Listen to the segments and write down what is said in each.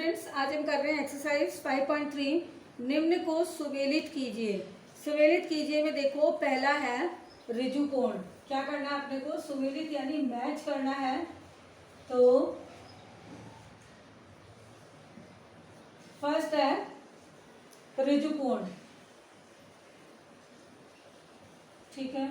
Students, आज हम कर रहे हैं एक्सरसाइज 5.3 निम्न को सुमेलित कीजिए। सुमेलित कीजिए में देखो पहला है ऋजु कोण। क्या करना है अपने को? सुमेलित यानी मैच करना है। तो फर्स्ट है ऋजु कोण। ठीक है,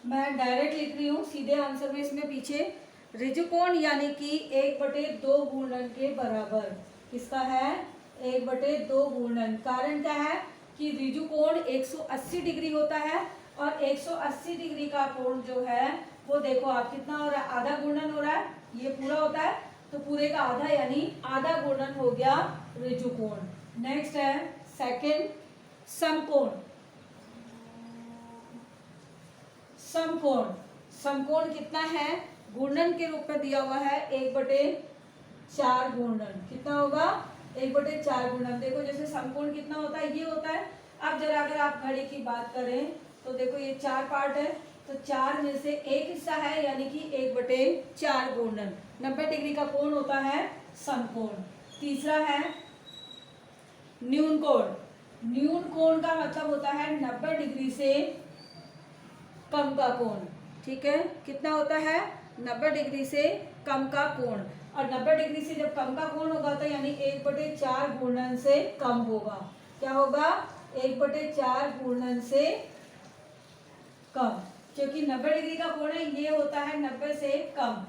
मैं डायरेक्ट लिख रही हूँ सीधे आंसर में। इसमें पीछे ऋजु कोण यानी कि 1/2 घूर्णन के बराबर। किसका है? 1/2 घूर्णन। कारण क्या है कि ऋजु कोण 180 डिग्री होता है और 180 डिग्री का कोण जो है वो देखो आप कितना हो रहा है, आधा घूर्णन हो रहा है। ये पूरा होता है तो पूरे का आधा यानी आधा घूर्णन हो गया ऋजु कोण। नेक्स्ट है सेकंड समकोण। समकोण, समकोण कितना है? घूर्णन के रूप में दिया हुआ है 1/4 घूर्णन। कितना होगा? 1/4 घूर्णन। देखो जैसे समकोण कितना होता है, ये होता है। अब जरा अगर आप घड़ी की बात करें तो देखो ये 4 पार्ट है, तो 4 में से एक हिस्सा है यानी कि 1/4 घूर्णन। 90 डिग्री का कोण होता है समकोण। तीसरा है न्यून कोण। न्यून कोण का मतलब होता है 90 डिग्री से कम का कोण। ठीक है, कितना होता है? 90 डिग्री से कम का कोण। और 90 डिग्री से जब कम का कोण होगा तो यानी 1/4 घूर्णन से कम होगा। क्या होगा? 1/4 घूर्णन से कम, क्योंकि 90 डिग्री का कोण है, ये होता है 90 से कम।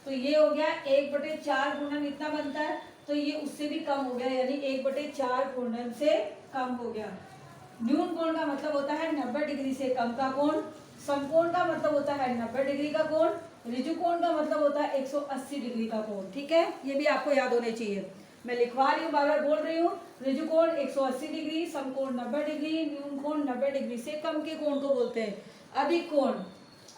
तो ये हो गया 1/4 घूर्णन इतना बनता है, तो ये उससे भी कम हो गया यानी 1/4 घूर्णन से कम हो गया। न्यून कोण का मतलब होता है 90 डिग्री से कम का कोण। समकोण का मतलब होता है 90 डिग्री का कोण। ऋजु कोण का मतलब होता है 180 डिग्री का कोण। ठीक है, ये भी आपको याद होने चाहिए। मैं लिखवा रही हूँ, बार बार बोल रही हूँ। ऋजु कोण 180 डिग्री, समकोण 90 डिग्री, न्यून कोण 90 डिग्री से कम के कोण को बोलते हैं अधिक कोण।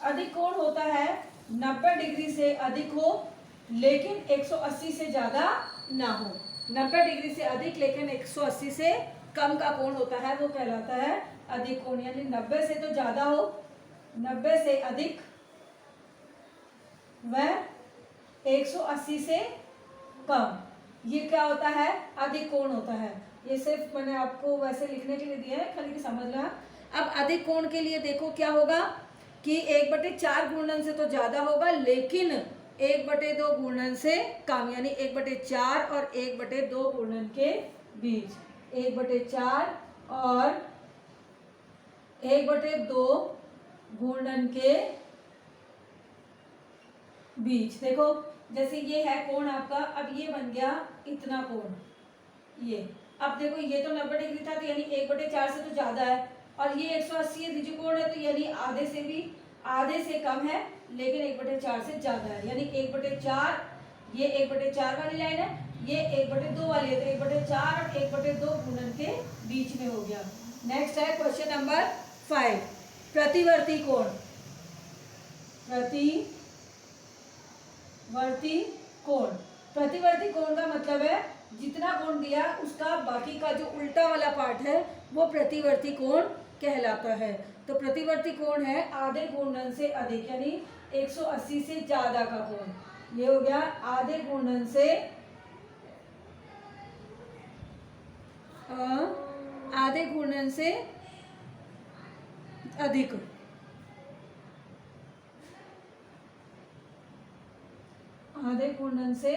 अधिक कोण होता है 90 डिग्री से अधिक हो लेकिन 180 से ज्यादा ना हो। 90 डिग्री से अधिक लेकिन 180 से कम का कोण होता है, वो कहलाता है अधिक कोण। यानी 90 से तो ज्यादा हो, 90 से अधिक व 180 से कम, ये क्या होता है? अधिक कोण होता है। ये सिर्फ मैंने आपको वैसे लिखने के लिए दिया है, खाली समझ लेना। अब अधिक कोण के लिए देखो क्या होगा कि 1/4 घूर्णन से तो ज्यादा होगा लेकिन 1/2 घूर्णन से कम, यानी 1/4 और 1/2 घूर्णन के बीच। 1/4 और 1/2 घूर्णन के बीच। देखो जैसे ये है कोण आपका, अब ये बन गया इतना कोण। ये अब देखो ये तो 90 डिग्री था तो यानी 1/4 से तो ज्यादा है, और ये 180 ऋजु कोण है तो यानी आधे से भी आधे से कम है लेकिन 1/4 से ज्यादा है। यानी 1/4, ये 1/4 वाली लाइन है, ये 1/2 वाली है, तो 1/4 और 1/2 घूर्णन के बीच में हो गया। नेक्स्ट है क्वेश्चन नंबर 5, प्रतिवर्ती कोण। प्रतिवर्ती कोण, प्रतिवर्ती कोण का मतलब है जितना कोण दिया उसका बाकी का जो उल्टा वाला पार्ट है वो प्रतिवर्ती कोण कहलाता है। तो प्रतिवर्ती कोण है आधे घूर्णन से अधिक, यानी 180 से ज्यादा का कोण। ये हो गया आधे घूर्णन से आधे घूर्णन से अधिक। आधे घूर्णन से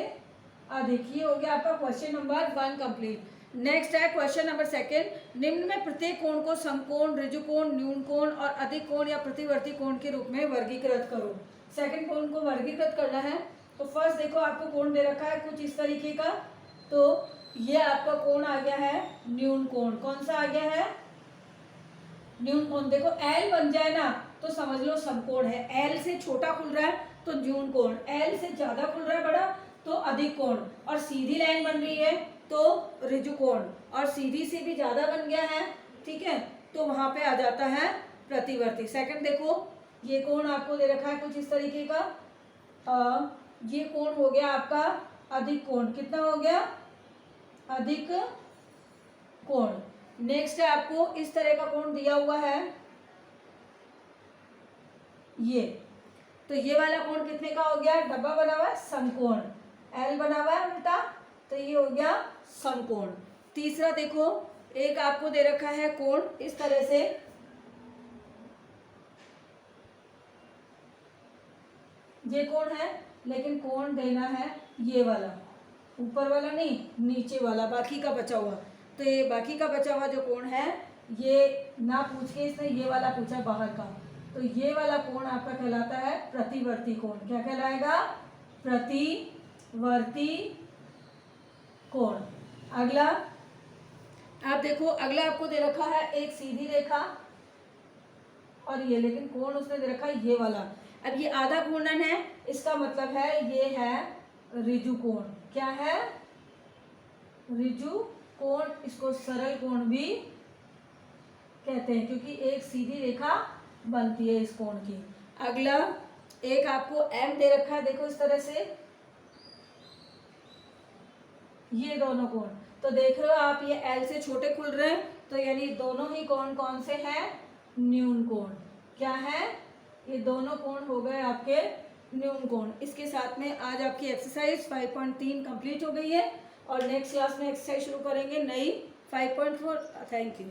अधिक। ये हो गया आपका क्वेश्चन नंबर 1 कंप्लीट। नेक्स्ट है क्वेश्चन नंबर 2, निम्न में प्रत्येक कोण को समकोण, ऋजु कोण, न्यून कोण और अधिक कोण या प्रतिवर्ती कोण के रूप में वर्गीकृत करो। सेकंड कोण को वर्गीकृत करना है। तो फर्स्ट देखो आपको कोण दे रखा है कुछ इस तरीके का, तो ये आपका कोण आ गया है न्यून कोण। कौन सा आ गया है? न्यून कोण। देखो एल बन जाए ना तो समझ लो समकोण है। एल से छोटा खुल रहा है तो न्यून कोण, एल से ज्यादा खुल रहा है बड़ा तो अधिक कोण, और सीधी लाइन बन रही है तो ऋजु कोण, और सीधी से भी ज्यादा बन गया है, ठीक है, तो वहां पे आ जाता है प्रतिवर्ती। सेकंड देखो ये कोण आपको दे रखा है कुछ इस तरीके का, ये कोण हो गया आपका अधिक कोण। कितना हो गया? अधिक कोण। नेक्स्ट है आपको इस तरह का कोण दिया हुआ है ये, तो ये वाला कोण कितने का हो गया? डब्बा बना हुआ है समकोण, एल बना हुआ है उल्टा, तो ये हो गया समकोण। तीसरा देखो, एक आपको दे रखा है कोण इस तरह से, ये कोण है, लेकिन कोण देना है ये वाला, ऊपर वाला नहीं, नीचे वाला, बाकी का बचा हुआ। तो ये बाकी का बचा हुआ जो कोण है, ये ना पूछ के इसने ये वाला पूछा बाहर का, तो ये वाला कोण आपका कहलाता है प्रतिवर्ती कोण। क्या कहलाएगा? प्रतिवर्ती कोण। अगला आप देखो, अगला आपको दे रखा है एक सीधी रेखा और ये, लेकिन कोण उसने दे रखा है ये वाला। अब ये आधा घूर्णन है, इसका मतलब है ये है ऋजु कोण। क्या है? ऋजु कोण। इसको सरल कोण भी कहते हैं क्योंकि एक सीधी रेखा बनती है इस कोण की। अगला एक आपको M दे रखा है, देखो इस तरह से, ये दोनों कोण, तो देख रहे हो आप ये L से छोटे खुल रहे हैं, तो यानी दोनों ही कोण कौन से हैं? न्यून कोण। क्या है? ये दोनों कोण हो गए आपके न्यून कोण। इसके साथ में आज आपकी एक्सरसाइज 5.3 कंप्लीट हो गई है और नेक्स्ट क्लास में एक्सरसाइज शुरू करेंगे नई 5.4। Thank you.